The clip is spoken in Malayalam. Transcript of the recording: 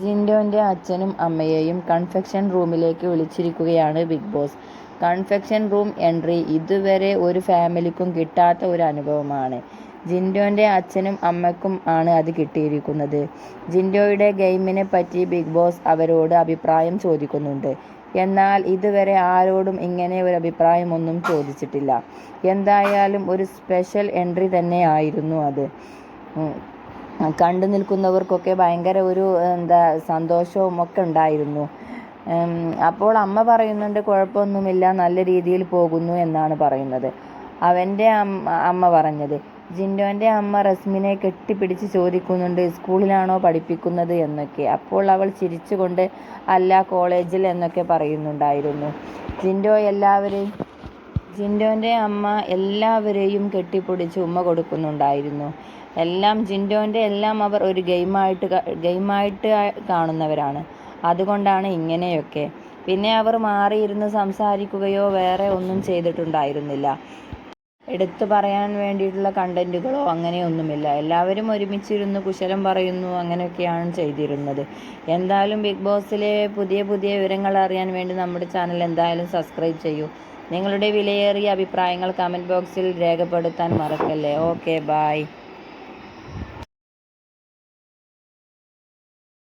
ജിൻഡോന്റെ അച്ഛനും അമ്മയെയും കൺഫെക്ഷൻ റൂമിലേക്ക് വിളിച്ചിരിക്കുകയാണ് Bigg Boss. Confession room entry ഇതുവരെ ഒരു ഫാമിലിക്കും കിട്ടാത്ത ഒരു അനുഭവമാണ്. ജിൻഡോന്റെ അച്ഛനും അമ്മയ്ക്കും ആണ് അത് കിട്ടിയിരിക്കുന്നത്. ജിൻഡോയുടെ ഗെയിമിനെ പറ്റി ബിഗ് ബോസ് അവരോട് അഭിപ്രായം ചോദിക്കുന്നുണ്ട്. എന്നാൽ ഇതുവരെ ആരോടും ഇങ്ങനെ ഒരു അഭിപ്രായം ഒന്നും ചോദിച്ചിട്ടില്ല. എന്തായാലും ഒരു സ്പെഷ്യൽ എൻട്രി തന്നെയായിരുന്നു അത്. കണ്ടു നിൽക്കുന്നവർക്കൊക്കെ ഭയങ്കര ഒരു സന്തോഷവും ഒക്കെ ഉണ്ടായിരുന്നു. അപ്പോൾ അമ്മ പറയുന്നുണ്ട് കുഴപ്പമൊന്നുമില്ല, നല്ല രീതിയിൽ പോകുന്നു എന്നാണ് പറയുന്നത്. അവൻ്റെ അമ്മ പറഞ്ഞത്. ജിൻഡോൻ്റെ അമ്മ റസ്മിനെ കെട്ടിപ്പിടിച്ച് ചോദിക്കുന്നുണ്ട് സ്കൂളിലാണോ പഠിപ്പിക്കുന്നത് എന്നൊക്കെ. അപ്പോൾ അവൾ ചിരിച്ചുകൊണ്ട് അല്ല, കോളേജിൽ എന്നൊക്കെ പറയുന്നുണ്ടായിരുന്നു. ജിൻഡോൻ്റെ അമ്മ എല്ലാവരെയും കെട്ടിപ്പിടിച്ച് ഉമ്മ കൊടുക്കുന്നുണ്ടായിരുന്നു. എല്ലാം അവർ ഒരു ഗെയിമായിട്ട് കാണുന്നവരാണ്. അതുകൊണ്ടാണ് ഇങ്ങനെയൊക്കെ. പിന്നെ അവർ മാറിയിരുന്ന് സംസാരിക്കുകയോ വേറെ ഒന്നും ചെയ്തിട്ടുണ്ടായിരുന്നില്ല. എടുത്തു പറയാൻ വേണ്ടിയിട്ടുള്ള കണ്ടന്റുകളോ അങ്ങനെയൊന്നുമില്ല. എല്ലാവരും ഒരുമിച്ചിരുന്ന് കുശലം പറയുന്നു, അങ്ങനെയൊക്കെയാണ് ചെയ്തിരുന്നത്. എന്തായാലും ബിഗ് ബോസിലെ പുതിയ പുതിയ വിവരങ്ങൾ അറിയാൻ വേണ്ടി നമ്മുടെ ചാനൽ എന്തായാലും സബ്സ്ക്രൈബ് ചെയ്യൂ. നിങ്ങളുടെ വിലയേറിയ അഭിപ്രായങ്ങൾ കമൻറ്റ് ബോക്സിൽ രേഖപ്പെടുത്താൻ മറക്കല്ലേ. Okay, by.